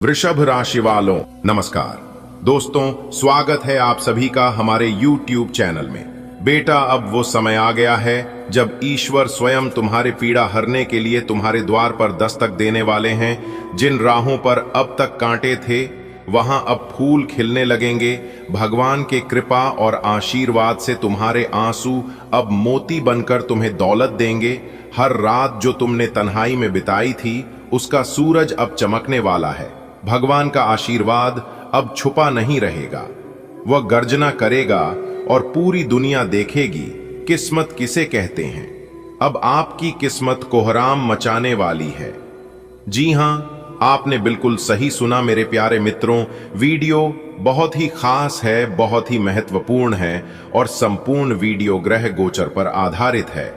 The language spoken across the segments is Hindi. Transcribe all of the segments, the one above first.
वृषभ राशि वालों नमस्कार। दोस्तों, स्वागत है आप सभी का हमारे YouTube चैनल में। बेटा, अब वो समय आ गया है जब ईश्वर स्वयं तुम्हारे पीड़ा हरने के लिए तुम्हारे द्वार पर दस्तक देने वाले हैं। जिन राहों पर अब तक कांटे थे, वहां अब फूल खिलने लगेंगे। भगवान के कृपा और आशीर्वाद से तुम्हारे आंसू अब मोती बनकर तुम्हें दौलत देंगे। हर रात जो तुमने तन्हाई में बिताई थी, उसका सूरज अब चमकने वाला है। भगवान का आशीर्वाद अब छुपा नहीं रहेगा। वह गर्जना करेगा और पूरी दुनिया देखेगी किस्मत किसे कहते हैं। अब आपकी किस्मत कोहराम मचाने वाली है। जी हां, आपने बिल्कुल सही सुना मेरे प्यारे मित्रों। वीडियो बहुत ही खास है, बहुत ही महत्वपूर्ण है और संपूर्ण वीडियो ग्रह गोचर पर आधारित है।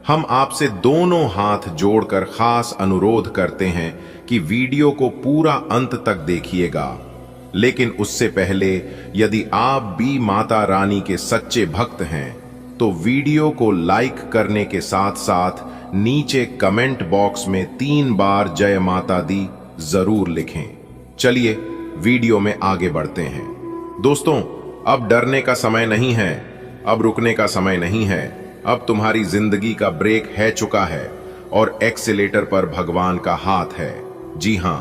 हम आपसे दोनों हाथ जोड़कर खास अनुरोध करते हैं कि वीडियो को पूरा अंत तक देखिएगा। लेकिन उससे पहले यदि आप भी माता रानी के सच्चे भक्त हैं, तो वीडियो को लाइक करने के साथ साथ नीचे कमेंट बॉक्स में 3 बार जय माता दी जरूर लिखें। चलिए वीडियो में आगे बढ़ते हैं। दोस्तों, अब डरने का समय नहीं है, अब रुकने का समय नहीं है। अब तुम्हारी जिंदगी का ब्रेक है चुका है और एक्सीलेटर पर भगवान का हाथ है। जी हां,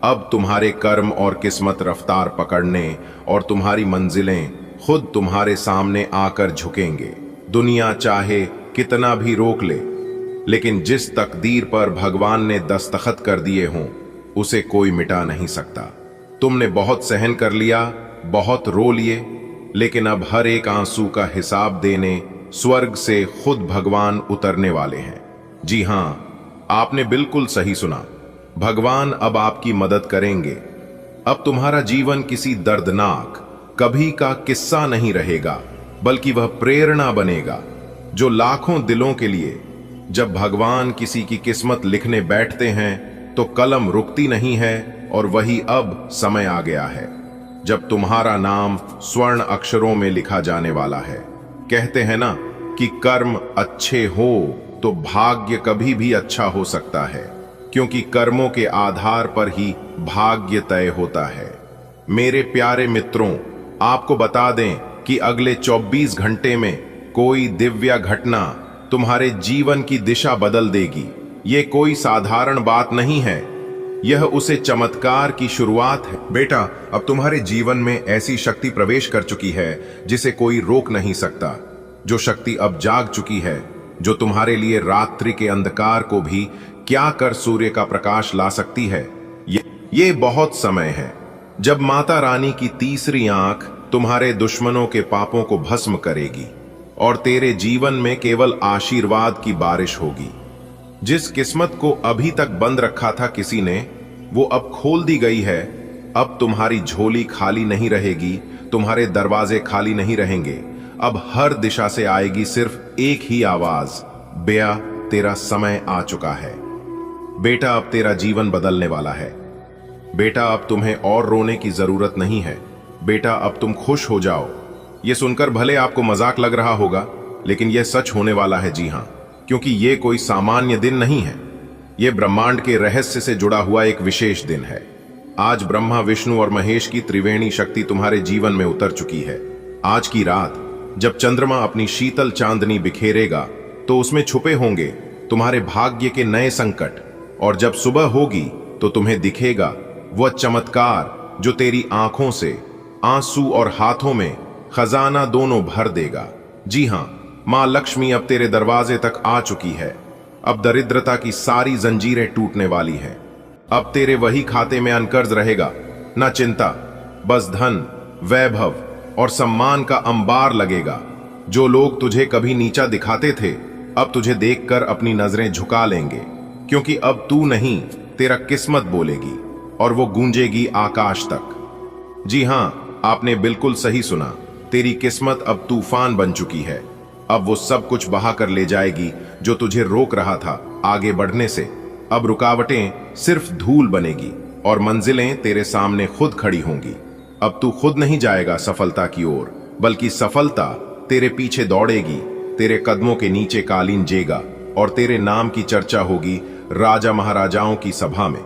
अब तुम्हारे कर्म और किस्मत रफ्तार पकड़ने और तुम्हारी मंजिलें खुद तुम्हारे सामने आकर झुकेंगे। दुनिया चाहे कितना भी रोक ले, लेकिन जिस तकदीर पर भगवान ने दस्तखत कर दिए हों, उसे कोई मिटा नहीं सकता। तुमने बहुत सहन कर लिया, बहुत रो लिए, लेकिन अब हर एक आंसू का हिसाब देने स्वर्ग से खुद भगवान उतरने वाले हैं। जी हां, आपने बिल्कुल सही सुना। भगवान अब आपकी मदद करेंगे। अब तुम्हारा जीवन किसी दर्दनाक कभी का किस्सा नहीं रहेगा, बल्कि वह प्रेरणा बनेगा जो लाखों दिलों के लिए। जब भगवान किसी की किस्मत लिखने बैठते हैं तो कलम रुकती नहीं है, और वही अब समय आ गया है जब तुम्हारा नाम स्वर्ण अक्षरों में लिखा जाने वाला है। कहते हैं ना कि कर्म अच्छे हो तो भाग्य कभी भी अच्छा हो सकता है, क्योंकि कर्मों के आधार पर ही भाग्य तय होता है। मेरे प्यारे मित्रों, आपको बता दें कि अगले 24 घंटे में कोई दिव्य घटना तुम्हारे जीवन की दिशा बदल देगी। ये कोई साधारण बात नहीं है, यह उसे चमत्कार की शुरुआत है। बेटा, अब तुम्हारे जीवन में ऐसी शक्ति प्रवेश कर चुकी है जिसे कोई रोक नहीं सकता। जो शक्ति अब जाग चुकी है, जो तुम्हारे लिए रात्रि के अंधकार को भी क्या कर सूर्य का प्रकाश ला सकती है। ये बहुत समय है जब माता रानी की तीसरी आंख तुम्हारे दुश्मनों के पापों को भस्म करेगी और तेरे जीवन में केवल आशीर्वाद की बारिश होगी। जिस किस्मत को अभी तक बंद रखा था किसी ने, वो अब खोल दी गई है। अब तुम्हारी झोली खाली नहीं रहेगी, तुम्हारे दरवाजे खाली नहीं रहेंगे। अब हर दिशा से आएगी सिर्फ एक ही आवाज, बेया, तेरा समय आ चुका है। बेटा, अब तेरा जीवन बदलने वाला है। बेटा, अब तुम्हें और रोने की जरूरत नहीं है। बेटा, अब तुम खुश हो जाओ। यह सुनकर भले आपको मजाक लग रहा होगा, लेकिन यह सच होने वाला है। जी हां, क्योंकि यह कोई सामान्य दिन नहीं है। यह ब्रह्मांड के रहस्य से जुड़ा हुआ एक विशेष दिन है। आज ब्रह्मा, विष्णु और महेश की त्रिवेणी शक्ति तुम्हारे जीवन में उतर चुकी है। आज की रात जब चंद्रमा अपनी शीतल चांदनी बिखेरेगा, तो उसमें छुपे होंगे तुम्हारे भाग्य के नए संकट, और जब सुबह होगी तो तुम्हें दिखेगा वह चमत्कार जो तेरी आंखों से आंसू और हाथों में खजाना दोनों भर देगा। जी हां, मां लक्ष्मी अब तेरे दरवाजे तक आ चुकी है। अब दरिद्रता की सारी जंजीरें टूटने वाली हैं। अब तेरे वही खाते में अनकर्ज रहेगा, न चिंता, बस धन, वैभव और सम्मान का अंबार लगेगा। जो लोग तुझे कभी नीचा दिखाते थे, अब तुझे देखकर अपनी नजरें झुका लेंगे, क्योंकि अब तू नहीं, तेरा किस्मत बोलेगी और वो गूंजेगी आकाश तक। जी हां, आपने बिल्कुल सही सुना। तेरी किस्मत अब तूफान बन चुकी है। अब वो सब कुछ बहा कर ले जाएगी जो तुझे रोक रहा था आगे बढ़ने से। अब रुकावटें सिर्फ धूल बनेगी और मंजिलें तेरे सामने खुद खड़ी होंगी। अब तू खुद नहीं जाएगा सफलता की ओर, बल्कि सफलता तेरे पीछे दौड़ेगी। तेरे कदमों के नीचे कालीन जेगा और तेरे नाम की चर्चा होगी राजा महाराजाओं की सभा में।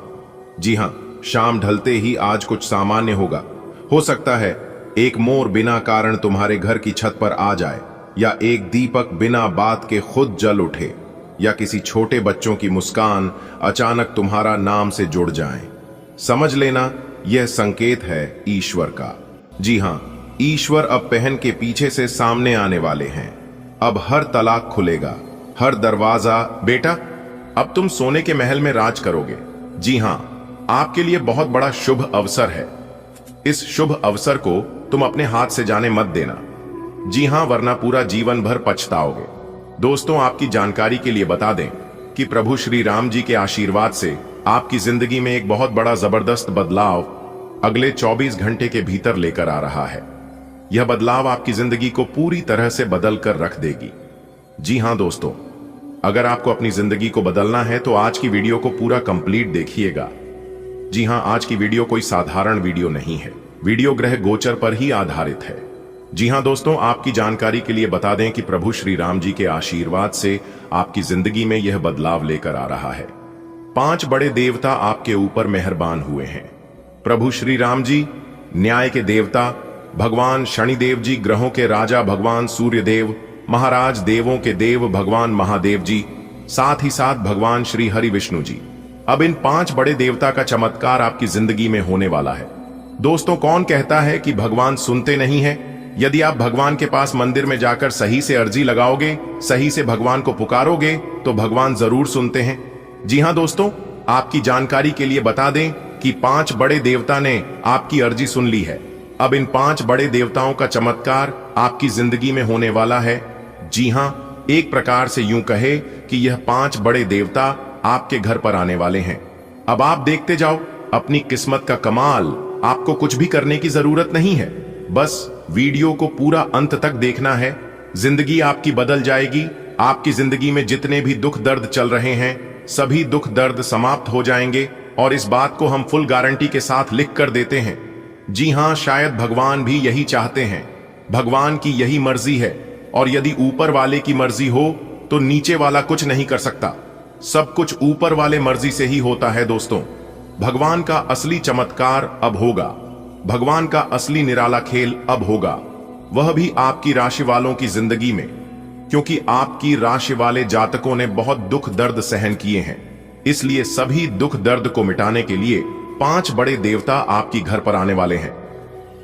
जी हां, शाम ढलते ही आज कुछ सामान्य होगा। हो सकता है एक मोर बिना कारण तुम्हारे घर की छत पर आ जाए, या एक दीपक बिना बात के खुद जल उठे, या किसी छोटे बच्चों की मुस्कान अचानक तुम्हारा नाम से जुड़ जाए। समझ लेना, यह संकेत है ईश्वर का। जी हां, ईश्वर अब पहन के पीछे से सामने आने वाले हैं। अब हर तलाक खुलेगा, हर दरवाजा। बेटा, अब तुम सोने के महल में राज करोगे। जी हां, आपके लिए बहुत बड़ा शुभ अवसर है। इस शुभ अवसर को तुम अपने हाथ से जाने मत देना। जी हां, वरना पूरा जीवन भर पछताओगे। दोस्तों, आपकी जानकारी के लिए बता दें कि प्रभु श्री राम जी के आशीर्वाद से आपकी जिंदगी में एक बहुत बड़ा जबरदस्त बदलाव अगले 24 घंटे के भीतर लेकर आ रहा है। यह बदलाव आपकी जिंदगी को पूरी तरह से बदल कर रख देगी। जी हां दोस्तों, अगर आपको अपनी जिंदगी को बदलना है तो आज की वीडियो को पूरा कंप्लीट देखिएगा। जी हां, आज की वीडियो कोई साधारण वीडियो नहीं है। वीडियो ग्रह गोचर पर ही आधारित है। जी हां दोस्तों, आपकी जानकारी के लिए बता दें कि प्रभु श्री राम जी के आशीर्वाद से आपकी जिंदगी में यह बदलाव लेकर आ रहा है। 5 बड़े देवता आपके ऊपर मेहरबान हुए हैं। प्रभु श्री राम जी न्याय के देवता, भगवान शनिदेव जी ग्रहों के राजा, भगवान सूर्य देव महाराज देवों के देव भगवान महादेव जी, साथ ही साथ भगवान श्री हरि विष्णु जी। अब इन 5 बड़े देवता का चमत्कार आपकी जिंदगी में होने वाला है। दोस्तों, कौन कहता है कि भगवान सुनते नहीं हैं? यदि आप भगवान के पास मंदिर में जाकर सही से अर्जी लगाओगे, सही से भगवान को पुकारोगे, तो भगवान जरूर सुनते हैं। जी हां दोस्तों, आपकी जानकारी के लिए बता दें कि 5 बड़े देवता ने आपकी अर्जी सुन ली है। अब इन 5 बड़े देवताओं का चमत्कार आपकी जिंदगी में होने वाला है। जी हां, एक प्रकार से यूं कहे कि यह 5 बड़े देवता आपके घर पर आने वाले हैं। अब आप देखते जाओ अपनी किस्मत का कमाल। आपको कुछ भी करने की जरूरत नहीं है, बस वीडियो को पूरा अंत तक देखना है। जिंदगी आपकी बदल जाएगी। आपकी जिंदगी में जितने भी दुख दर्द चल रहे हैं, सभी दुख दर्द समाप्त हो जाएंगे, और इस बात को हम फुल गारंटी के साथ लिख कर देते हैं। जी हां, शायद भगवान भी यही चाहते हैं। भगवान की यही मर्जी है, और यदि ऊपर वाले की मर्जी हो तो नीचे वाला कुछ नहीं कर सकता। सब कुछ ऊपर वाले मर्जी से ही होता है। दोस्तों, भगवान का असली चमत्कार अब होगा। भगवान का असली निराला खेल अब होगा, वह भी आपकी राशि वालों की जिंदगी में, क्योंकि आपकी राशि वाले जातकों ने बहुत दुख दर्द सहन किए हैं। इसलिए सभी दुख दर्द को मिटाने के लिए 5 बड़े देवता आपकी घर पर आने वाले हैं।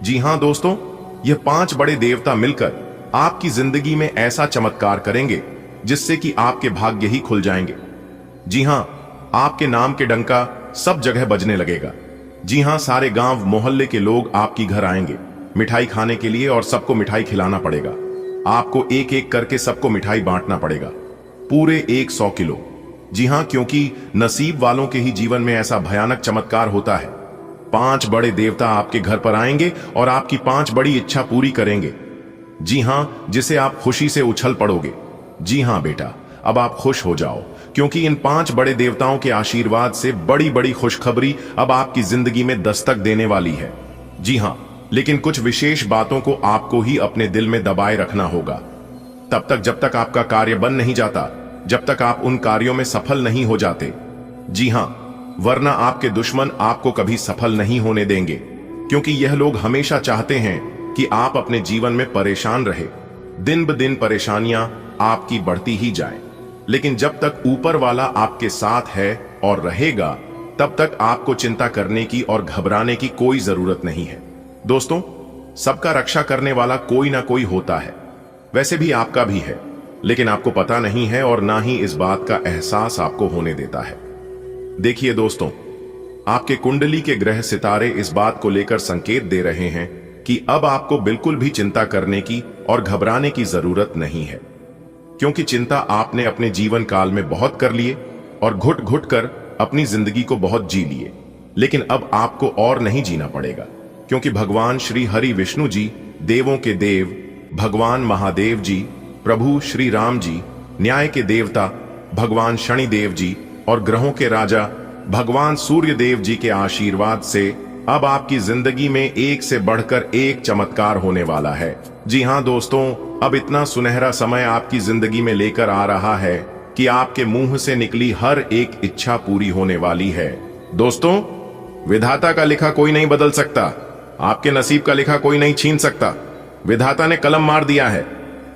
जी हां दोस्तों, यह 5 बड़े देवता मिलकर आपकी जिंदगी में ऐसा चमत्कार करेंगे जिससे कि आपके भाग्य ही खुल जाएंगे। जी हां, आपके नाम के डंका सब जगह बजने लगेगा। जी हां, सारे गांव मोहल्ले के लोग आपकी घर आएंगे मिठाई खाने के लिए, और सबको मिठाई खिलाना पड़ेगा। आपको एक एक करके सबको मिठाई बांटना पड़ेगा, पूरे 100 किलो। जी हां, क्योंकि नसीब वालों के ही जीवन में ऐसा भयानक चमत्कार होता है। 5 बड़े देवता आपके घर पर आएंगे और आपकी 5 बड़ी इच्छा पूरी करेंगे। जी हां, जिसे आप खुशी से उछल पड़ोगे। जी हां बेटा, अब आप खुश हो जाओ, क्योंकि इन 5 बड़े देवताओं के आशीर्वाद से बड़ी बड़ी खुशखबरी अब आपकी जिंदगी में दस्तक देने वाली है। जी हां, लेकिन कुछ विशेष बातों को आपको ही अपने दिल में दबाए रखना होगा, तब तक जब तक आपका कार्य बन नहीं जाता, जब तक आप उन कार्यों में सफल नहीं हो जाते। जी हां, वरना आपके दुश्मन आपको कभी सफल नहीं होने देंगे, क्योंकि यह लोग हमेशा चाहते हैं कि आप अपने जीवन में परेशान रहे। दिन ब दिन परेशानियां आपकी बढ़ती ही जाएं। लेकिन जब तक ऊपर वाला आपके साथ है और रहेगा, तब तक आपको चिंता करने की और घबराने की कोई जरूरत नहीं है। दोस्तों, सबका रक्षा करने वाला कोई ना कोई होता है, वैसे भी आपका भी है, लेकिन आपको पता नहीं है और ना ही इस बात का एहसास आपको होने देता है। देखिए दोस्तों, आपके कुंडली के ग्रह सितारे इस बात को लेकर संकेत दे रहे हैं कि अब आपको बिल्कुल भी चिंता करने की और घबराने की जरूरत नहीं है, क्योंकि चिंता आपने अपने जीवन काल में बहुत कर लिए और घुट घुट कर अपनी जिंदगी को बहुत जी लिए। लेकिन अब आपको और नहीं जीना पड़ेगा, क्योंकि भगवान श्री हरि विष्णु जी, देवों के देव भगवान महादेव जी, प्रभु श्री राम जी, न्याय के देवता भगवान शनिदेव जी और ग्रहों के राजा भगवान सूर्य देव जी के आशीर्वाद से अब आपकी जिंदगी में एक से बढ़कर एक चमत्कार होने वाला है। जी हां दोस्तों, अब इतना सुनहरा समय आपकी जिंदगी में लेकर आ रहा है कि आपके मुंह से निकली हर एक इच्छा पूरी होने वाली है। दोस्तों, विधाता का लिखा कोई नहीं बदल सकता, आपके नसीब का लिखा कोई नहीं छीन सकता। विधाता ने कलम मार दिया है।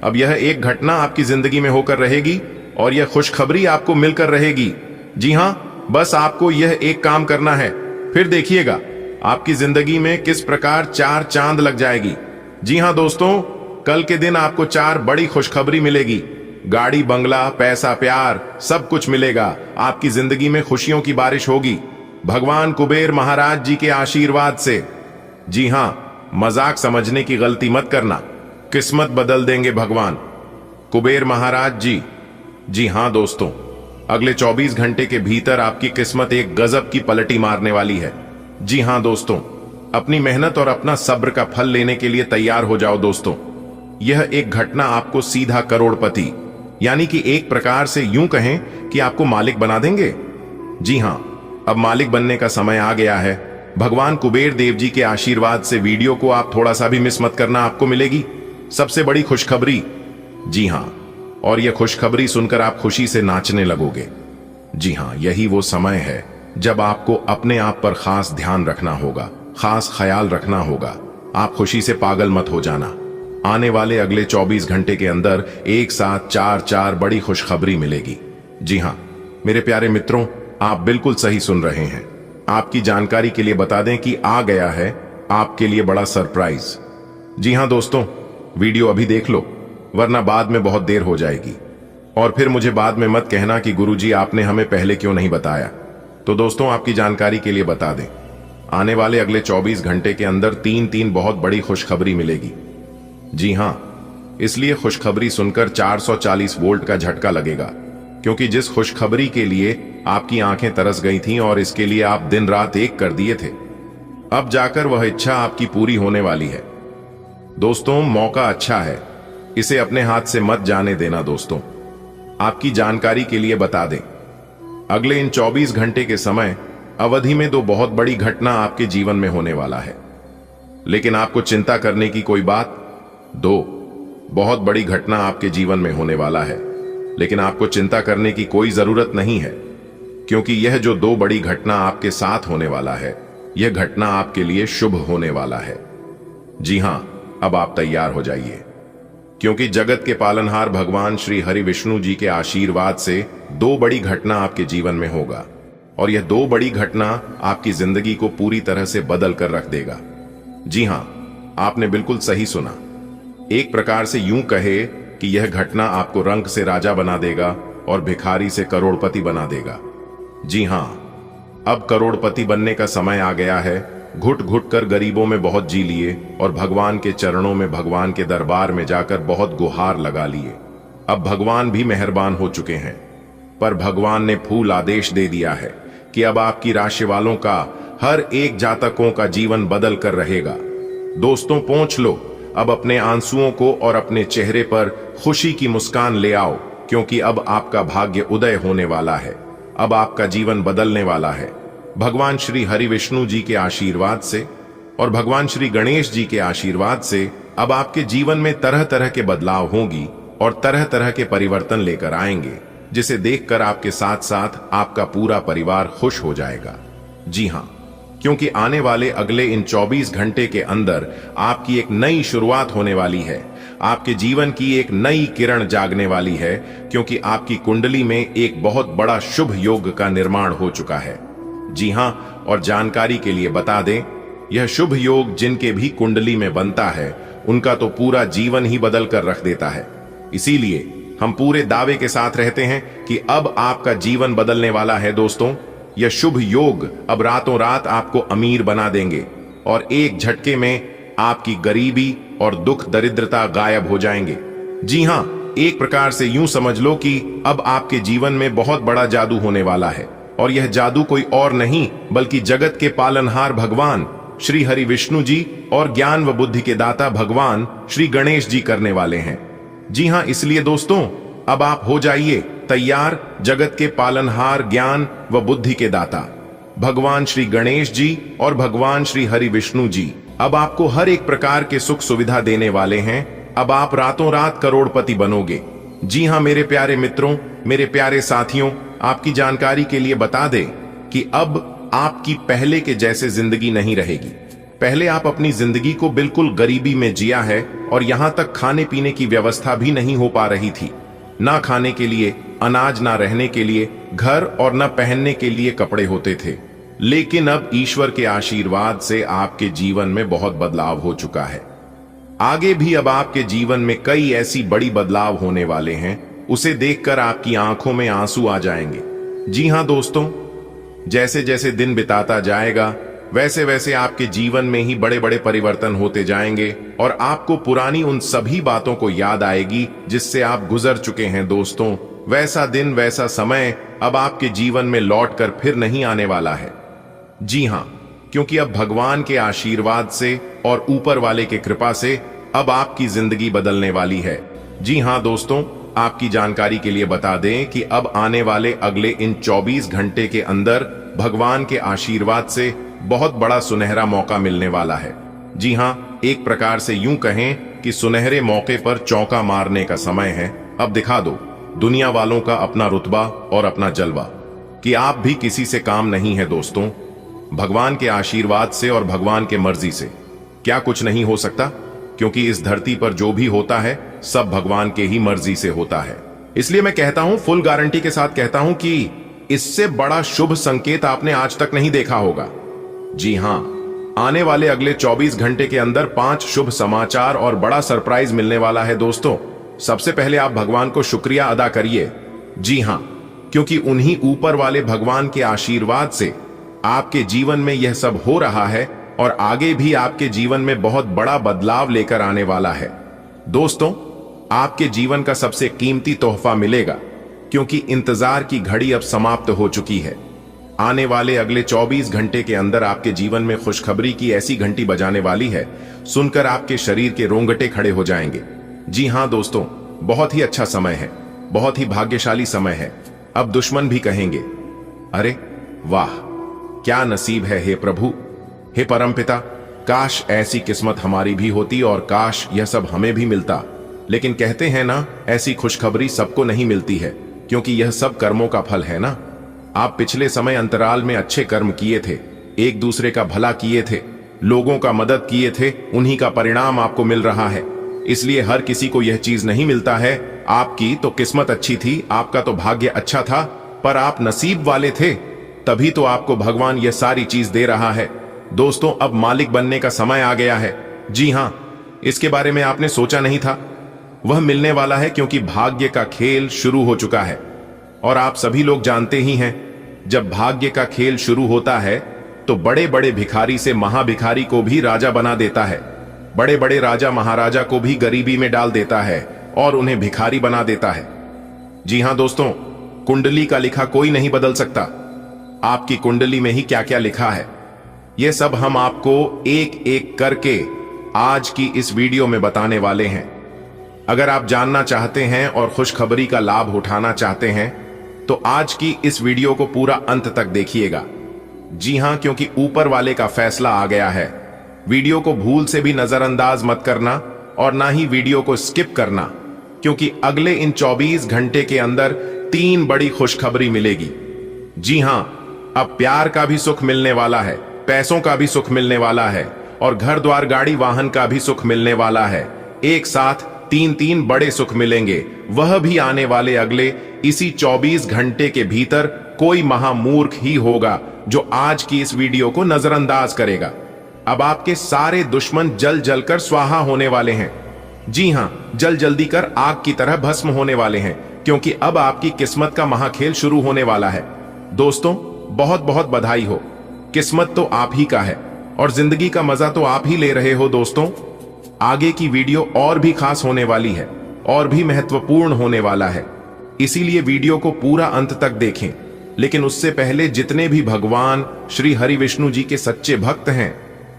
अब यह एक घटना आपकी जिंदगी में होकर रहेगी और यह खुशखबरी आपको मिलकर रहेगी। जी हां, बस आपको यह एक काम करना है, फिर देखिएगा आपकी जिंदगी में किस प्रकार 4 चांद लग जाएगी। जी हां दोस्तों, कल के दिन आपको 4 बड़ी खुशखबरी मिलेगी। गाड़ी, बंगला, पैसा, प्यार सब कुछ मिलेगा। आपकी जिंदगी में खुशियों की बारिश होगी भगवान कुबेर महाराज जी के आशीर्वाद से। जी हां, मजाक समझने की गलती मत करना, किस्मत बदल देंगे भगवान कुबेर महाराज जी। जी हां दोस्तों, अगले 24 घंटे के भीतर आपकी किस्मत एक गजब की पलटी मारने वाली है। जी हां दोस्तों, अपनी मेहनत और अपना सब्र का फल लेने के लिए तैयार हो जाओ दोस्तों। यह एक घटना आपको सीधा करोड़पति, यानी कि एक प्रकार से यूं कहें कि आपको मालिक बना देंगे। जी हां, अब मालिक बनने का समय आ गया है। भगवान कुबेर देव जी के आशीर्वाद से वीडियो को आप थोड़ा सा भी मिस मत करना, आपको मिलेगी सबसे बड़ी खुशखबरी। जी हां, और यह खुशखबरी सुनकर आप खुशी से नाचने लगोगे। जी हां, यही वो समय है जब आपको अपने आप पर खास ध्यान रखना होगा, खास ख्याल रखना होगा। आप खुशी से पागल मत हो जाना। आने वाले अगले 24 घंटे के अंदर एक साथ 4 बड़ी खुशखबरी मिलेगी। जी हां मेरे प्यारे मित्रों, आप बिल्कुल सही सुन रहे हैं। आपकी जानकारी के लिए बता दें कि आ गया है आपके लिए बड़ा सरप्राइज। जी हां दोस्तों, वीडियो अभी देख लो, वरना बाद में बहुत देर हो जाएगी और फिर मुझे बाद में मत कहना कि गुरुजी आपने हमें पहले क्यों नहीं बताया। तो दोस्तों, आपकी जानकारी के लिए बता दें, आने वाले अगले 24 घंटे के अंदर 3 बहुत बड़ी खुशखबरी मिलेगी। जी हां, इसलिए खुशखबरी सुनकर 440 वोल्ट का झटका लगेगा, क्योंकि जिस खुशखबरी के लिए आपकी आंखें तरस गई थीं और इसके लिए आप दिन रात एक कर दिए थे, अब जाकर वह इच्छा आपकी पूरी होने वाली है। दोस्तों, मौका अच्छा है, इसे अपने हाथ से मत जाने देना। दोस्तों, आपकी जानकारी के लिए बता दें, अगले इन 24 घंटे के समय अवधि में 2 बहुत बड़ी घटना आपके जीवन में होने वाला है। लेकिन आपको चिंता करने की कोई बात, 2 बहुत बड़ी घटना आपके जीवन में होने वाला है, लेकिन आपको चिंता करने की कोई जरूरत नहीं है, क्योंकि यह जो 2 बड़ी घटना आपके साथ होने वाला है, यह घटना आपके लिए शुभ होने वाला है। जी हां, अब आप तैयार हो जाइए, क्योंकि जगत के पालनहार भगवान श्री हरि विष्णु जी के आशीर्वाद से 2 बड़ी घटना आपके जीवन में होगा और यह 2 बड़ी घटना आपकी जिंदगी को पूरी तरह से बदल कर रख देगा। जी हां, आपने बिल्कुल सही सुना। एक प्रकार से यूं कहे कि यह घटना आपको रंक से राजा बना देगा और भिखारी से करोड़पति बना देगा। जी हां, अब करोड़पति बनने का समय आ गया है। घुट घुट कर गरीबों में बहुत जी लिए और भगवान के चरणों में, भगवान के दरबार में जाकर बहुत गुहार लगा लिए। अब भगवान भी मेहरबान हो चुके हैं, पर भगवान ने फूल आदेश दे दिया है कि अब आपकी राशि वालों का, हर एक जातकों का जीवन बदल कर रहेगा। दोस्तों, पहुंच लो, अब अपने आंसुओं को और अपने चेहरे पर खुशी की मुस्कान ले आओ, क्योंकि अब आपका भाग्य उदय होने वाला है। अब आपका जीवन बदलने वाला है। भगवान श्री हरि विष्णु जी के आशीर्वाद से और भगवान श्री गणेश जी के आशीर्वाद से अब आपके जीवन में तरह तरह के बदलाव होंगी और तरह तरह के परिवर्तन लेकर आएंगे, जिसे देखकर आपके साथ साथ आपका पूरा परिवार खुश हो जाएगा। जी हां, क्योंकि आने वाले अगले इन 24 घंटे के अंदर आपकी एक नई शुरुआत होने वाली है। आपके जीवन की एक नई किरण जागने वाली है, क्योंकि आपकी कुंडली में एक बहुत बड़ा शुभ योग का निर्माण हो चुका है। जी हां, और जानकारी के लिए बता दें, यह शुभ योग जिनके भी कुंडली में बनता है, उनका तो पूरा जीवन ही बदल कर रख देता है। इसीलिए हम पूरे दावे के साथ रहते हैं कि अब आपका जीवन बदलने वाला है। दोस्तों, यह शुभ योग अब रातों रात आपको अमीर बना देंगे और एक झटके में आपकी गरीबी और दुख दरिद्रता गायब हो जाएंगे। जी हां, एक प्रकार से यूं समझ लो कि अब आपके जीवन में बहुत बड़ा जादू होने वाला है, और यह जादू कोई और नहीं बल्कि जगत के पालनहार भगवान श्री हरि विष्णु जी और ज्ञान व बुद्धि के दाता भगवान श्री गणेश जी करने वाले हैं। जी हां, इसलिए दोस्तों, अब आप हो जाइए तैयार। जगत के पालनहार, ज्ञान व बुद्धि के दाता भगवान श्री गणेश जी और भगवान श्री हरि विष्णु जी अब आपको हर एक प्रकार के सुख सुविधा देने वाले हैं। अब आप रातों रात करोड़पति बनोगे। जी हां मेरे प्यारे मित्रों, मेरे प्यारे साथियों, आपकी जानकारी के लिए बता दें कि अब आपकी पहले के जैसे जिंदगी नहीं रहेगी। पहले आप अपनी जिंदगी को बिल्कुल गरीबी में जिया है और यहां तक खाने पीने की व्यवस्था भी नहीं हो पा रही थी। ना खाने के लिए अनाज, ना रहने के लिए घर और ना पहनने के लिए कपड़े होते थे। लेकिन अब ईश्वर के आशीर्वाद से आपके जीवन में बहुत बदलाव हो चुका है। आगे भी अब आपके जीवन में कई ऐसी बड़ी बदलाव होने वाले हैं, उसे देखकर आपकी आंखों में आंसू आ जाएंगे। जी हां दोस्तों, जैसे जैसे दिन बिताता जाएगा वैसे वैसे आपके जीवन में ही बड़े बड़े परिवर्तन होते जाएंगे और आपको पुरानी उन सभी बातों को याद आएगी जिससे आप गुजर चुके हैं। दोस्तों, वैसा दिन, वैसा समय अब आपके जीवन में लौट कर फिर नहीं आने वाला है। जी हां, क्योंकि अब भगवान के आशीर्वाद से और ऊपर वाले के कृपा से अब आपकी जिंदगी बदलने वाली है। जी हां दोस्तों, आपकी जानकारी के लिए बता दें कि अब आने वाले अगले इन 24 घंटे के अंदर भगवान के आशीर्वाद से बहुत बड़ा सुनहरा मौका मिलने वाला है। जी हां, एक प्रकार से यूं कहें कि सुनहरे मौके पर चौका मारने का समय है। अब दिखा दो दुनिया वालों का अपना रुतबा और अपना जलवा कि आप भी किसी से काम नहीं है। दोस्तों, भगवान के आशीर्वाद से और भगवान के मर्जी से क्या कुछ नहीं हो सकता, क्योंकि इस धरती पर जो भी होता है सब भगवान के ही मर्जी से होता है। इसलिए मैं कहता हूं, फुल गारंटी के साथ कहता हूं कि इससे बड़ा शुभ संकेत आपने आज तक नहीं देखा होगा। जी हां, आने वाले अगले 24 घंटे के अंदर 5 शुभ समाचार और बड़ा सरप्राइज मिलने वाला है। दोस्तों, सबसे पहले आप भगवान को शुक्रिया अदा करिए। जी हां, क्योंकि उन्हीं ऊपर वाले भगवान के आशीर्वाद से आपके जीवन में यह सब हो रहा है और आगे भी आपके जीवन में बहुत बड़ा बदलाव लेकर आने वाला है। दोस्तों, आपके जीवन का सबसे कीमती तोहफा मिलेगा, क्योंकि इंतजार की घड़ी अब समाप्त हो चुकी है। आने वाले अगले 24 घंटे के अंदर आपके जीवन में खुशखबरी की ऐसी घंटी बजाने वाली है, सुनकर आपके शरीर के रोंगटे खड़े हो जाएंगे। जी हां दोस्तों, बहुत ही अच्छा समय है, बहुत ही भाग्यशाली समय है। अब दुश्मन भी कहेंगे, अरे वाह, क्या नसीब है हे प्रभु, हे परमपिता, काश ऐसी किस्मत हमारी भी होती और काश यह सब हमें भी मिलता। लेकिन कहते हैं ना, ऐसी खुशखबरी सबको नहीं मिलती है, क्योंकि यह सब कर्मों का फल है ना। आप पिछले समय अंतराल में अच्छे कर्म किए थे, एक दूसरे का भला किए थे, लोगों का मदद किए थे, उन्हीं का परिणाम आपको मिल रहा है। इसलिए हर किसी को यह चीज नहीं मिलता है। आपकी तो किस्मत अच्छी थी, आपका तो भाग्य अच्छा था, पर आप नसीब वाले थे, तभी तो आपको भगवान यह सारी चीज दे रहा है। दोस्तों, अब मालिक बनने का समय आ गया है। जी हां, इसके बारे में आपने सोचा नहीं था, वह मिलने वाला है, क्योंकि भाग्य का खेल शुरू हो चुका है। और आप सभी लोग जानते ही हैं, जब भाग्य का खेल शुरू होता है तो बड़े बड़े भिखारी से महाभिखारी को भी राजा बना देता है, बड़े बड़े राजा महाराजा को भी गरीबी में डाल देता है और उन्हें भिखारी बना देता है। जी हां दोस्तों, कुंडली का लिखा कोई नहीं बदल सकता। आपकी कुंडली में ही क्या क्या लिखा है, यह सब हम आपको एक एक करके आज की इस वीडियो में बताने वाले हैं। अगर आप जानना चाहते हैं और खुशखबरी का लाभ उठाना चाहते हैं तो आज की इस वीडियो को पूरा अंत तक देखिएगा। जी हां, क्योंकि ऊपर वाले का फैसला आ गया है। वीडियो को भूल से भी नजरअंदाज मत करना और ना ही वीडियो को स्किप करना, क्योंकि अगले इन 24 घंटे के अंदर 3 बड़ी खुशखबरी मिलेगी। जी हां, अब प्यार का भी सुख मिलने वाला है, पैसों का भी सुख मिलने वाला है और घर द्वार गाड़ी वाहन का भी सुख मिलने वाला है। एक साथ 3 बड़े सुख मिलेंगे, वह भी आने वाले अगले इसी 24 घंटे के भीतर। कोई महामूर्ख ही होगा जो आज की इस वीडियो को नजरअंदाज करेगा। अब आपके सारे दुश्मन जल जलकर स्वाहा होने वाले हैं। जी हां, जल जल्दी कर आग की तरह भस्म होने वाले हैं, क्योंकि अब आपकी किस्मत का महाखेल शुरू होने वाला है। दोस्तों, बहुत बहुत बधाई हो, किस्मत तो आप ही का है और जिंदगी का मजा तो आप ही ले रहे हो। दोस्तों, आगे की वीडियो और भी खास होने वाली है और भी महत्वपूर्ण होने वाला है, इसीलिए वीडियो को पूरा अंत तक देखें। लेकिन उससे पहले जितने भी भगवान श्री हरि विष्णु जी के सच्चे भक्त हैं,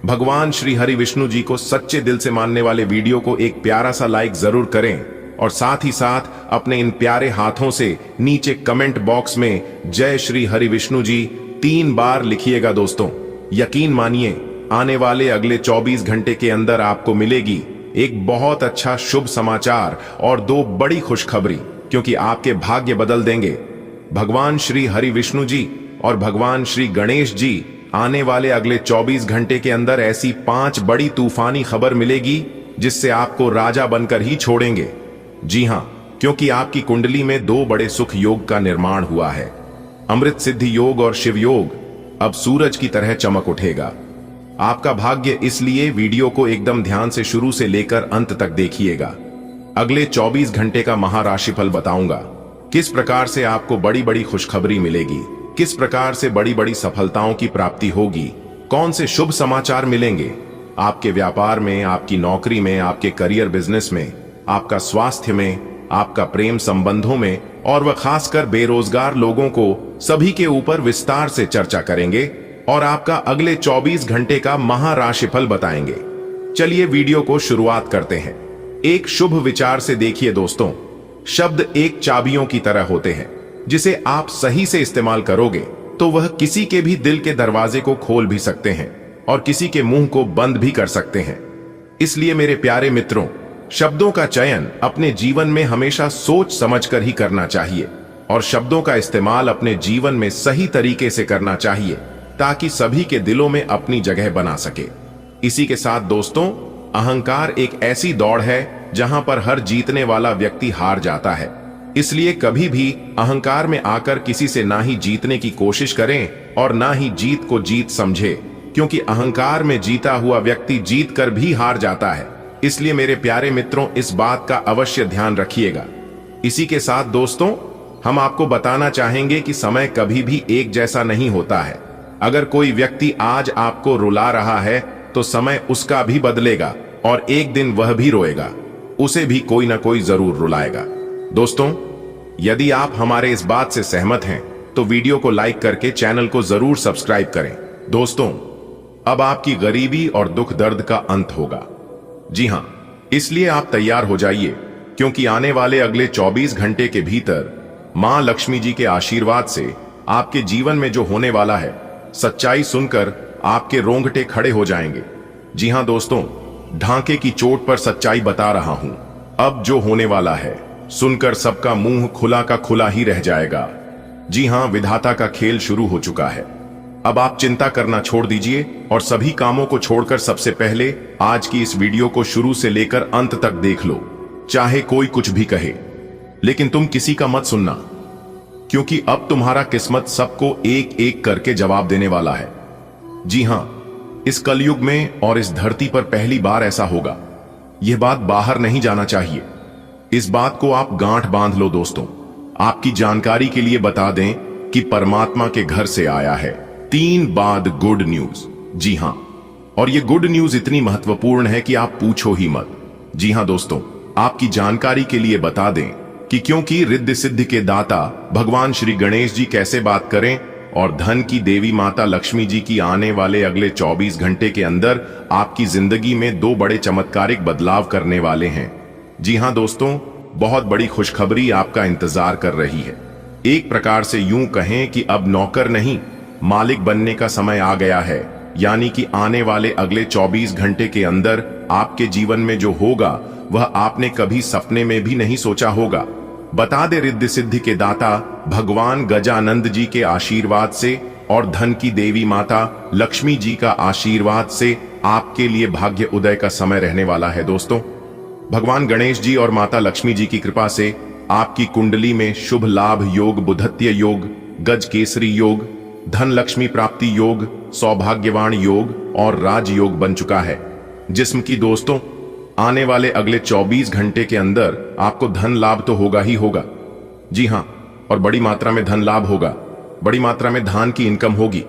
भगवान श्री हरि विष्णु जी को सच्चे दिल से मानने वाले वीडियो को एक प्यारा सा लाइक जरूर करें और साथ ही साथ अपने इन प्यारे हाथों से नीचे कमेंट बॉक्स में जय श्री हरि विष्णु जी 3 बार लिखिएगा। दोस्तों, यकीन मानिए, आने वाले अगले 24 घंटे के अंदर आपको मिलेगी एक बहुत अच्छा शुभ समाचार और 2 बड़ी खुशखबरी, क्योंकि आपके भाग्य बदल देंगे। भगवान श्री हरि विष्णु जी और भगवान श्री गणेश जी आने वाले अगले 24 घंटे के अंदर ऐसी 5 बड़ी तूफानी खबर मिलेगी जिससे आपको राजा बनकर ही छोड़ेंगे। जी हां, क्योंकि आपकी कुंडली में 2 बड़े सुख योग का निर्माण हुआ है। अमृत सिद्धि योग और शिव योग अब सूरज की तरह चमक उठेगा। आपका भाग्य, इसलिए वीडियो को एकदम ध्यान से शुरू से लेकर अंत तक देखिएगा। अगले 24 घंटे का महाराशिफल बताऊंगा। किस प्रकार से आपको बड़ी बड़ी खुशखबरी मिलेगी, किस प्रकार से बड़ी बड़ी सफलताओं की प्राप्ति होगी, कौन से शुभ समाचार मिलेंगे आपके व्यापार में, आपकी नौकरी में, आपके करियर बिजनेस में, आपका स्वास्थ्य में, आपका प्रेम संबंधों में, और वह खासकर बेरोजगार लोगों को, सभी के ऊपर विस्तार से चर्चा करेंगे और आपका अगले 24 घंटे का महाराशिफल बताएंगे। चलिए वीडियो को शुरुआत करते हैं। एक शुभ विचार से देखिए दोस्तों, शब्द एक चाबियों की तरह होते हैं, जिसे आप सही से इस्तेमाल करोगे तो वह किसी के भी दिल के दरवाजे को खोल भी सकते हैं और किसी के मुंह को बंद भी कर सकते हैं। इसलिए मेरे प्यारे मित्रों, शब्दों का चयन अपने जीवन में हमेशा सोच समझकर ही करना चाहिए और शब्दों का इस्तेमाल अपने जीवन में सही तरीके से करना चाहिए ताकि सभी के दिलों में अपनी जगह बना सके। इसी के साथ दोस्तों, अहंकार एक ऐसी दौड़ है जहां पर हर जीतने वाला व्यक्ति हार जाता है। इसलिए कभी भी अहंकार में आकर किसी से ना ही जीतने की कोशिश करें और ना ही जीत को जीत समझे, क्योंकि अहंकार में जीता हुआ व्यक्ति जीत कर भी हार जाता है। इसलिए मेरे प्यारे मित्रों, इस बात का अवश्य ध्यान रखिएगा। इसी के साथ दोस्तों, हम आपको बताना चाहेंगे कि समय कभी भी एक जैसा नहीं होता है। अगर कोई व्यक्ति आज आपको रुला रहा है तो समय उसका भी बदलेगा और एक दिन वह भी रोएगा, उसे भी कोई ना कोई जरूर रुलाएगा। दोस्तों, यदि आप हमारे इस बात से सहमत हैं तो वीडियो को लाइक करके चैनल को जरूर सब्सक्राइब करें। दोस्तों, अब आपकी गरीबी और दुख दर्द का अंत होगा। जी हां, इसलिए आप तैयार हो जाइए, क्योंकि आने वाले अगले 24 घंटे के भीतर मां लक्ष्मी जी के आशीर्वाद से आपके जीवन में जो होने वाला है, सच्चाई सुनकर आपके रोंगटे खड़े हो जाएंगे। जी हां दोस्तों, ढांके की चोट पर सच्चाई बता रहा हूं। अब जो होने वाला है सुनकर सबका मुंह खुला का खुला ही रह जाएगा। जी हां, विधाता का खेल शुरू हो चुका है। अब आप चिंता करना छोड़ दीजिए और सभी कामों को छोड़कर सबसे पहले आज की इस वीडियो को शुरू से लेकर अंत तक देख लो। चाहे कोई कुछ भी कहे, लेकिन तुम किसी का मत सुनना, क्योंकि अब तुम्हारा किस्मत सबको एक एक करके जवाब देने वाला है। जी हां, इस कलयुग में और इस धरती पर पहली बार ऐसा होगा। यह बात बाहर नहीं जाना चाहिए। इस बात को आप गांठ बांध लो दोस्तों। आपकी जानकारी के लिए बता दें कि परमात्मा के घर से आया है 3 बाद गुड न्यूज। जी हां, और यह गुड न्यूज इतनी महत्वपूर्ण है कि आप पूछो ही मत। जी हां दोस्तों, आपकी जानकारी के लिए बता दें कि क्योंकि रिद्धि सिद्धि के दाता भगवान श्री गणेश जी कैसे बात करें और धन की देवी माता लक्ष्मी जी की आने वाले अगले 24 घंटे के अंदर आपकी जिंदगी में 2 बड़े चमत्कारिक बदलाव करने वाले हैं। जी हां दोस्तों, बहुत बड़ी खुशखबरी आपका इंतजार कर रही है। एक प्रकार से यूं कहें कि अब नौकर नहीं, मालिक बनने का समय आ गया है। यानी कि आने वाले अगले 24 घंटे के अंदर आपके जीवन में जो होगा वह आपने कभी सपने में भी नहीं सोचा होगा। बता दे, रिद्धि सिद्धि के दाता भगवान गजानंद जी के आशीर्वाद से और धन की देवी माता लक्ष्मी जी का आशीर्वाद से आपके लिए भाग्य उदय का समय रहने वाला है। दोस्तों, भगवान गणेश जी और माता लक्ष्मी जी की कृपा से आपकी कुंडली में शुभ लाभ योग, बुधत्य योग, गज केसरी योग, धन लक्ष्मी प्राप्ति योग, सौभाग्यवान योग और राज योग बन चुका है। जिस्म की दोस्तों, आने वाले अगले 24 घंटे के अंदर आपको धन लाभ तो होगा ही होगा। जी हां, और बड़ी मात्रा में धन लाभ होगा, बड़ी मात्रा में धान की इनकम होगी।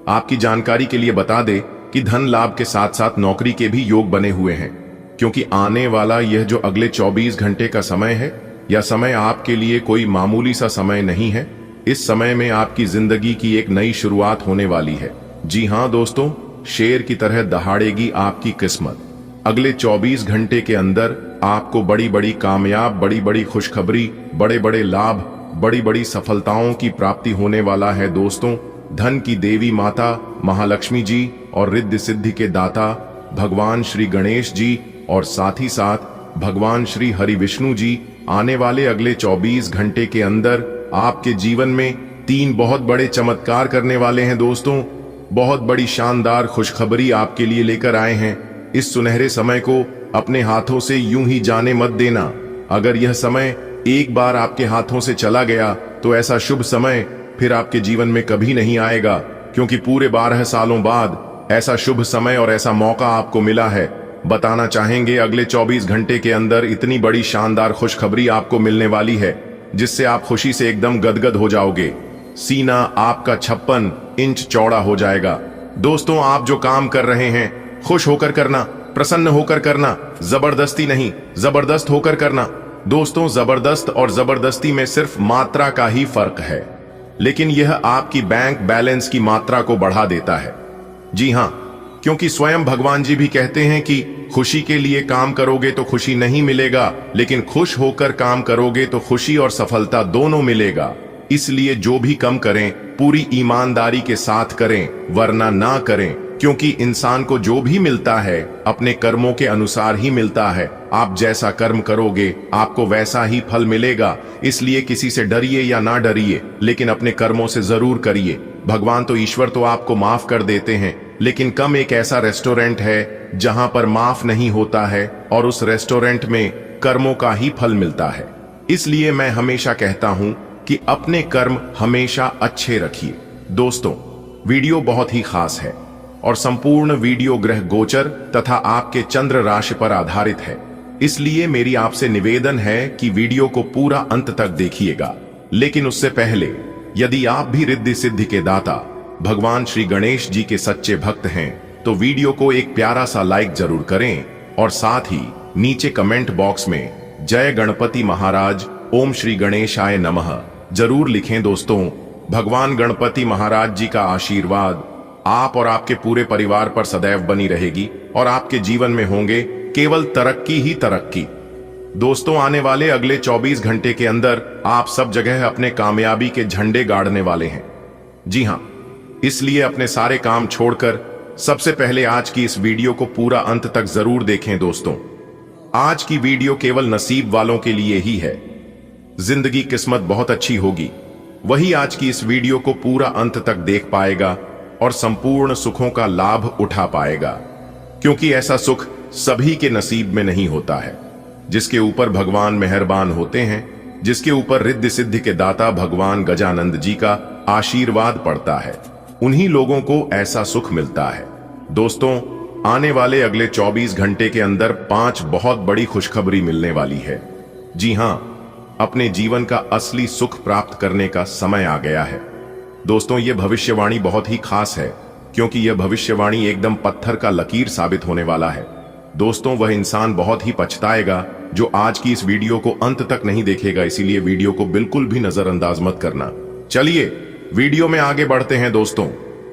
आपकी जानकारी के लिए बता दे कि धन लाभ के साथ साथ नौकरी के भी योग बने हुए हैं, क्योंकि आने वाला यह जो अगले 24 घंटे का समय है, यह समय आपके लिए कोई मामूली सा समय नहीं है। इस समय में आपकी जिंदगी की एक नई शुरुआत होने वाली है। जी हां दोस्तों, शेर की तरह दहाड़ेगी आपकी किस्मत। अगले 24 घंटे के अंदर आपको बड़ी बड़ी कामयाब, बड़ी बड़ी खुशखबरी, बड़े बड़े लाभ, बड़ी बड़ी सफलताओं की प्राप्ति होने वाला है। दोस्तों, धन की देवी माता महालक्ष्मी जी और रिद्धि सिद्धि के दाता भगवान श्री गणेश जी और साथ ही साथ भगवान श्री हरि विष्णु जी आने वाले अगले 24 घंटे के अंदर आपके जीवन में 3 बहुत बड़े चमत्कार करने वाले हैं दोस्तों। बहुत बड़ी शानदार खुशखबरी आपके लिए लेकर आए हैं। इस सुनहरे समय को अपने हाथों से यूं ही जाने मत देना। अगर यह समय एक बार आपके हाथों से चला गया तो ऐसा शुभ समय फिर आपके जीवन में कभी नहीं आएगा, क्योंकि पूरे 12 सालों बाद ऐसा शुभ समय और ऐसा मौका आपको मिला है। बताना चाहेंगे अगले 24 घंटे के अंदर इतनी बड़ी शानदार खुशखबरी आपको मिलने वाली है जिससे आप खुशी से एकदम गदगद हो जाओगे। सीना आपका 56 इंच चौड़ा हो जाएगा। दोस्तों, आप जो काम कर रहे हैं खुश होकर करना, प्रसन्न होकर करना, जबरदस्ती नहीं, जबरदस्त होकर करना। दोस्तों, जबरदस्त और जबरदस्ती में सिर्फ मात्रा का ही फर्क है, लेकिन यह आपकी बैंक बैलेंस की मात्रा को बढ़ा देता है। जी हां, क्योंकि स्वयं भगवान जी भी कहते हैं कि खुशी के लिए काम करोगे तो खुशी नहीं मिलेगा, लेकिन खुश होकर काम करोगे तो खुशी और सफलता दोनों मिलेगा। इसलिए जो भी कम करें पूरी ईमानदारी के साथ करें, वरना ना करें, क्योंकि इंसान को जो भी मिलता है अपने कर्मों के अनुसार ही मिलता है। आप जैसा कर्म करोगे आपको वैसा ही फल मिलेगा। इसलिए किसी से डरिए या ना डरिए, लेकिन अपने कर्मों से जरूर करिए। भगवान तो ईश्वर तो आपको माफ कर देते हैं, लेकिन कम एक ऐसा रेस्टोरेंट है जहां पर माफ नहीं होता है और उस रेस्टोरेंट में कर्मों का ही फल मिलता है। इसलिए मैं हमेशा कहता हूं कि अपने कर्म हमेशा अच्छे रखिए। दोस्तों, वीडियो बहुत ही खास है और संपूर्ण वीडियो ग्रह गोचर तथा आपके चंद्र राशि पर आधारित है। इसलिए मेरी आपसे निवेदन है कि वीडियो को पूरा अंत तक देखिएगा। लेकिन उससे पहले यदि आप भी रिद्धि सिद्धि के दाता भगवान श्री गणेश जी के सच्चे भक्त हैं तो वीडियो को एक प्यारा सा लाइक जरूर करें और साथ ही नीचे कमेंट बॉक्स में जय गणपति महाराज, ओम श्री गणेशाय नमः जरूर लिखें। दोस्तों, भगवान गणपति महाराज जी का आशीर्वाद आप और आपके पूरे परिवार पर सदैव बनी रहेगी और आपके जीवन में होंगे केवल तरक्की ही तरक्की। दोस्तों, आने वाले अगले 24 घंटे के अंदर आप सब जगह अपने कामयाबी के झंडे गाड़ने वाले हैं। जी हां, इसलिए अपने सारे काम छोड़कर सबसे पहले आज की इस वीडियो को पूरा अंत तक जरूर देखें। दोस्तों, आज की वीडियो केवल नसीब वालों के लिए ही है। जिंदगी किस्मत बहुत अच्छी होगी, वही आज की इस वीडियो को पूरा अंत तक देख पाएगा और संपूर्ण सुखों का लाभ उठा पाएगा, क्योंकि ऐसा सुख सभी के नसीब में नहीं होता है। जिसके ऊपर भगवान मेहरबान होते हैं, जिसके ऊपर रिद्धि सिद्धि के दाता भगवान गजानंद जी का आशीर्वाद पड़ता है, उन्हीं लोगों को ऐसा सुख मिलता है। दोस्तों, आने वाले अगले 24 घंटे के अंदर 5 बहुत बड़ी खुशखबरी मिलने वाली है। जी हां, अपने जीवन का असली सुख प्राप्त करने का समय आ गया है। दोस्तों, यह भविष्यवाणी बहुत ही खास है, क्योंकि यह भविष्यवाणी एकदम पत्थर का लकीर साबित होने वाला है। दोस्तों, वह इंसान बहुत ही पछताएगा जो आज की इस वीडियो को अंत तक नहीं देखेगा। इसीलिए वीडियो को बिल्कुल भी नजरअंदाज मत करना। चलिए वीडियो में आगे बढ़ते हैं। दोस्तों,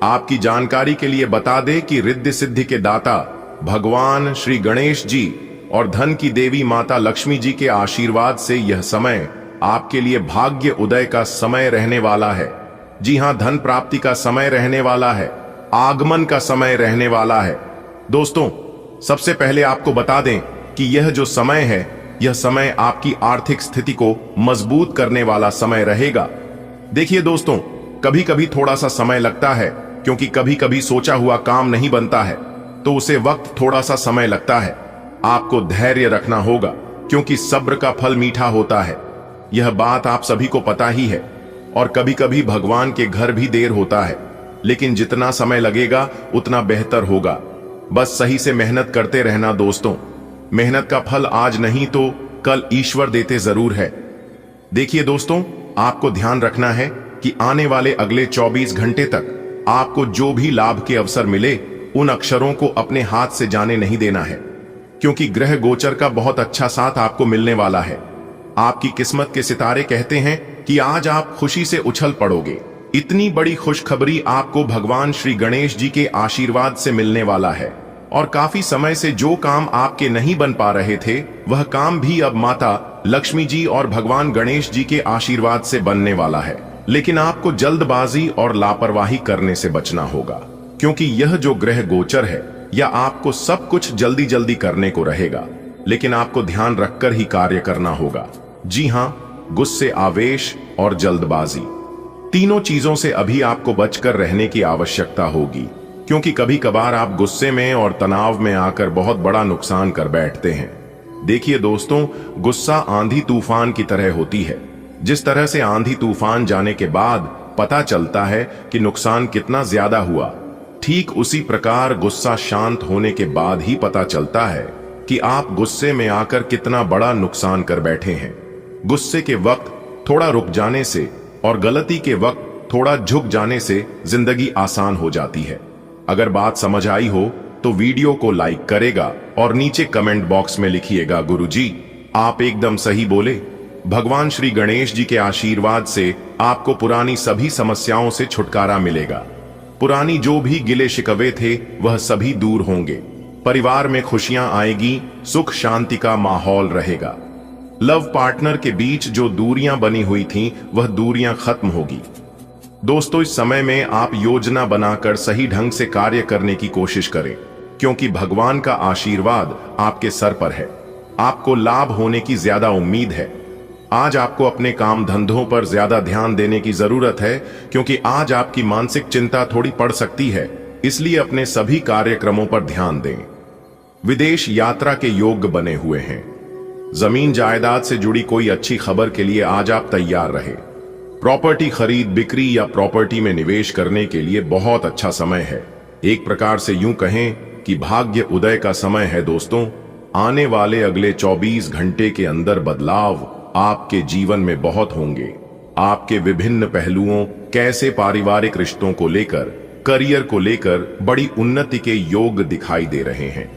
आपकी जानकारी के लिए बता दें कि रिद्धि सिद्धि के दाता भगवान श्री गणेश जी और धन की देवी माता लक्ष्मी जी के आशीर्वाद से यह समय आपके लिए भाग्य उदय का समय रहने वाला है। जी हां, धन प्राप्ति का समय रहने वाला है, आगमन का समय रहने वाला है। दोस्तों, सबसे पहले आपको बता दें कि यह जो समय है, यह समय आपकी आर्थिक स्थिति को मजबूत करने वाला समय रहेगा। देखिए दोस्तों, कभी कभी थोड़ा सा समय लगता है, क्योंकि कभी कभी सोचा हुआ काम नहीं बनता है, तो उसे वक्त थोड़ा सा समय लगता है। आपको धैर्य रखना होगा, क्योंकि सब्र का फल मीठा होता है। यह बात आप सभी को पता ही है। और कभी कभी भगवान के घर भी देर होता है, लेकिन जितना समय लगेगा उतना बेहतर होगा। बस सही से मेहनत करते रहना। दोस्तों, मेहनत का फल आज नहीं तो कल ईश्वर देते जरूर है। देखिए दोस्तों, आपको ध्यान रखना है कि आने वाले अगले 24 घंटे तक आपको जो भी लाभ के अवसर मिले, उन अक्षरों को अपने हाथ से जाने नहीं देना है, क्योंकि ग्रह गोचर का बहुत अच्छा साथ आपको मिलने वाला है। आपकी किस्मत के सितारे कहते हैं कि आज आप खुशी से उछल पड़ोगे। इतनी बड़ी खुशखबरी आपको भगवान श्री गणेश जी के आशीर्वाद से मिलने वाला है और काफी समय से जो काम आपके नहीं बन पा रहे थे, वह काम भी अब माता लक्ष्मी जी और भगवान गणेश जी के आशीर्वाद से बनने वाला है। लेकिन आपको जल्दबाजी और लापरवाही करने से बचना होगा, क्योंकि यह जो ग्रह गोचर है, या आपको सब कुछ जल्दी जल्दी करने को रहेगा, लेकिन आपको ध्यान रखकर ही कार्य करना होगा। जी हां, गुस्से, आवेश और जल्दबाजी तीनों चीजों से अभी आपको बचकर रहने की आवश्यकता होगी, क्योंकि कभी कभार आप गुस्से में और तनाव में आकर बहुत बड़ा नुकसान कर बैठते हैं। देखिए दोस्तों, गुस्सा आंधी तूफान की तरह होती है। जिस तरह से आंधी तूफान जाने के बाद पता चलता है कि नुकसान कितना ज्यादा हुआ, ठीक उसी प्रकार गुस्सा शांत होने के बाद ही पता चलता है कि आप गुस्से में आकर कितना बड़ा नुकसान कर बैठे हैं। गुस्से के वक्त थोड़ा रुक जाने से और गलती के वक्त थोड़ा झुक जाने से जिंदगी आसान हो जाती है। अगर बात समझ आई हो तो वीडियो को लाइक करेगा और नीचे कमेंट बॉक्स में लिखिएगा, गुरुजी आप एकदम सही बोले। भगवान श्री गणेश जी के आशीर्वाद से आपको पुरानी सभी समस्याओं से छुटकारा मिलेगा। पुरानी जो भी गिले शिकवे थे वह सभी दूर होंगे। परिवार में खुशियां आएगी, सुख शांति का माहौल रहेगा। लव पार्टनर के बीच जो दूरियां बनी हुई थीं वह दूरियां खत्म होगी। दोस्तों, इस समय में आप योजना बनाकर सही ढंग से कार्य करने की कोशिश करें, क्योंकि भगवान का आशीर्वाद आपके सर पर है। आपको लाभ होने की ज्यादा उम्मीद है। आज आपको अपने काम धंधों पर ज्यादा ध्यान देने की जरूरत है, क्योंकि आज आपकी मानसिक चिंता थोड़ी पड़ सकती है। इसलिए अपने सभी कार्यक्रमों पर ध्यान दें। विदेश यात्रा के योग बने हुए हैं। जमीन जायदाद से जुड़ी कोई अच्छी खबर के लिए आज आप तैयार रहे। प्रॉपर्टी खरीद बिक्री या प्रॉपर्टी में निवेश करने के लिए बहुत अच्छा समय है। एक प्रकार से यूं कहें कि भाग्य उदय का समय है। दोस्तों, आने वाले अगले 24 घंटे के अंदर बदलाव आपके जीवन में बहुत होंगे। आपके विभिन्न पहलुओं, कैसे पारिवारिक रिश्तों को लेकर, करियर को लेकर बड़ी उन्नति के योग दिखाई दे रहे हैं।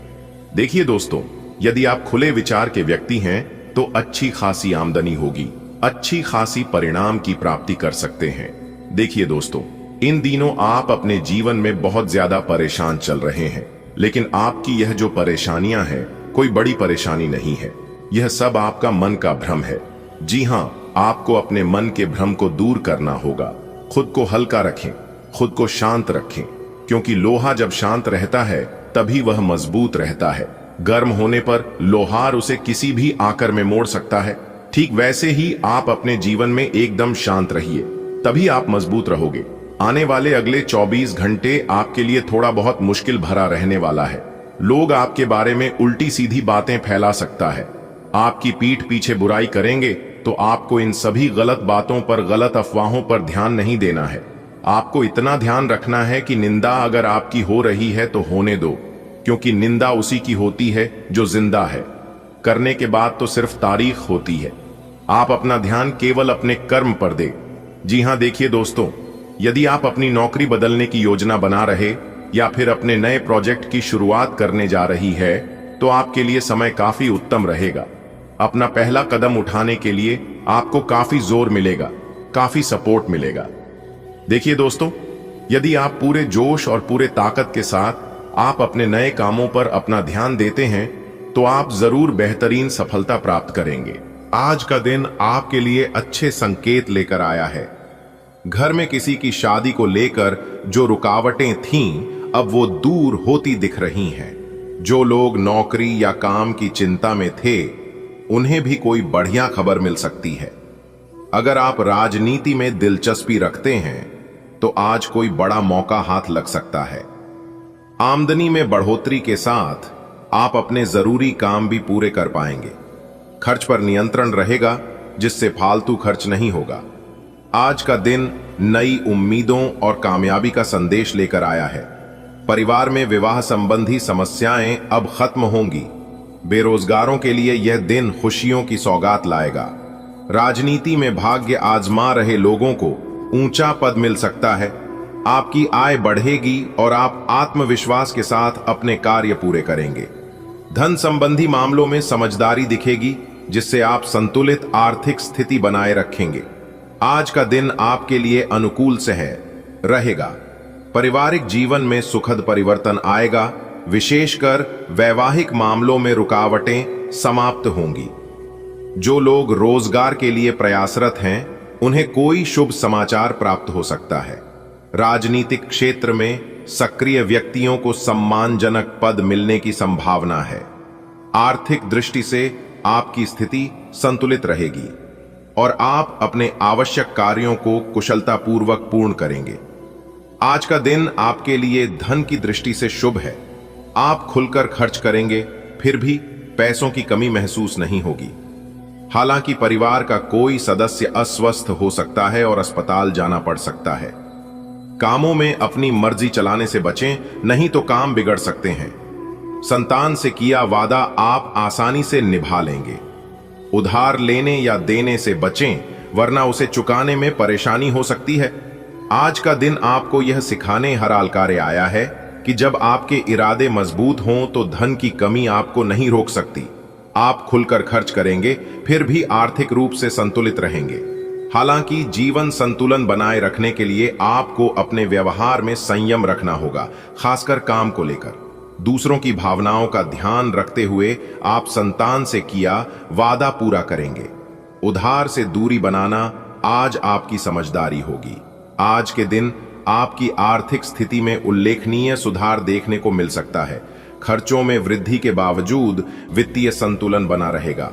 देखिए दोस्तों, यदि आप खुले विचार के व्यक्ति हैं तो अच्छी खासी आमदनी होगी, अच्छी खासी परिणाम की प्राप्ति कर सकते हैं। देखिए दोस्तों, इन दिनों आप अपने जीवन में बहुत ज्यादा परेशान चल रहे हैं, लेकिन आपकी यह जो परेशानियां हैं कोई बड़ी परेशानी नहीं है। यह सब आपका मन का भ्रम है। जी हाँ, आपको अपने मन के भ्रम को दूर करना होगा। खुद को हल्का रखें, खुद को शांत रखें, क्योंकि लोहा जब शांत रहता है तभी वह मजबूत रहता है। गर्म होने पर लोहार उसे किसी भी आकर में मोड़ सकता है। ठीक वैसे ही आप अपने जीवन में एकदम शांत रहिए, तभी आप मजबूत रहोगे। आने वाले अगले 24 घंटे आपके लिए थोड़ा बहुत मुश्किल भरा रहने वाला है। लोग आपके बारे में उल्टी सीधी बातें फैला सकता है, आपकी पीठ पीछे बुराई करेंगे, तो आपको इन सभी गलत बातों पर, गलत अफवाहों पर ध्यान नहीं देना है। आपको इतना ध्यान रखना है कि निंदा अगर आपकी हो रही है तो होने दो, क्योंकि निंदा उसी की होती है जो जिंदा है। करने के बाद तो सिर्फ तारीख होती है। आप अपना ध्यान केवल अपने कर्म पर दें। जी हां, देखिए दोस्तों, यदि आप अपनी नौकरी बदलने की योजना बना रहे या फिर अपने नए प्रोजेक्ट की शुरुआत करने जा रही है, तो आपके लिए समय काफी उत्तम रहेगा। अपना पहला कदम उठाने के लिए आपको काफी जोर मिलेगा, काफी सपोर्ट मिलेगा। देखिए दोस्तों, यदि आप पूरे जोश और पूरे ताकत के साथ आप अपने नए कामों पर अपना ध्यान देते हैं तो आप जरूर बेहतरीन सफलता प्राप्त करेंगे। आज का दिन आपके लिए अच्छे संकेत लेकर आया है। घर में किसी की शादी को लेकर जो रुकावटें थीं, अब वो दूर होती दिख रही हैं। जो लोग नौकरी या काम की चिंता में थे, उन्हें भी कोई बढ़िया खबर मिल सकती है। अगर आप राजनीति में दिलचस्पी रखते हैं तो आज कोई बड़ा मौका हाथ लग सकता है। आमदनी में बढ़ोतरी के साथ आप अपने जरूरी काम भी पूरे कर पाएंगे। खर्च पर नियंत्रण रहेगा, जिससे फालतू खर्च नहीं होगा। आज का दिन नई उम्मीदों और कामयाबी का संदेश लेकर आया है। परिवार में विवाह संबंधी समस्याएं अब खत्म होंगी। बेरोजगारों के लिए यह दिन खुशियों की सौगात लाएगा। राजनीति में भाग्य आजमा रहे लोगों को ऊंचा पद मिल सकता है। आपकी आय बढ़ेगी और आप आत्मविश्वास के साथ अपने कार्य पूरे करेंगे। धन संबंधी मामलों में समझदारी दिखेगी, जिससे आप संतुलित आर्थिक स्थिति बनाए रखेंगे। आज का दिन आपके लिए अनुकूल से रहेगा। पारिवारिक जीवन में सुखद परिवर्तन आएगा। विशेषकर वैवाहिक मामलों में रुकावटें समाप्त होंगी। जो लोग रोजगार के लिए प्रयासरत हैं, उन्हें कोई शुभ समाचार प्राप्त हो सकता है। राजनीतिक क्षेत्र में सक्रिय व्यक्तियों को सम्मानजनक पद मिलने की संभावना है। आर्थिक दृष्टि से आपकी स्थिति संतुलित रहेगी और आप अपने आवश्यक कार्यों को कुशलतापूर्वक पूर्ण करेंगे। आज का दिन आपके लिए धन की दृष्टि से शुभ है। आप खुलकर खर्च करेंगे, फिर भी पैसों की कमी महसूस नहीं होगी। हालांकि परिवार का कोई सदस्य अस्वस्थ हो सकता है और अस्पताल जाना पड़ सकता है। कामों में अपनी मर्जी चलाने से बचें, नहीं तो काम बिगड़ सकते हैं। संतान से किया वादा आप आसानी से निभा लेंगे। उधार लेने या देने से बचें, वरना उसे चुकाने में परेशानी हो सकती है। आज का दिन आपको यह सिखाने हर कार्य आया है कि जब आपके इरादे मजबूत हों तो धन की कमी आपको नहीं रोक सकती। आप खुलकर खर्च करेंगे, फिर भी आर्थिक रूप से संतुलित रहेंगे। हालांकि जीवन संतुलन बनाए रखने के लिए आपको अपने व्यवहार में संयम रखना होगा, खासकर काम को लेकर। दूसरों की भावनाओं का ध्यान रखते हुए आप संतान से किया वादा पूरा करेंगे। उधार से दूरी बनाना आज आपकी समझदारी होगी। आज के दिन आपकी आर्थिक स्थिति में उल्लेखनीय सुधार देखने को मिल सकता है। खर्चों में वृद्धि के बावजूद वित्तीय संतुलन बना रहेगा।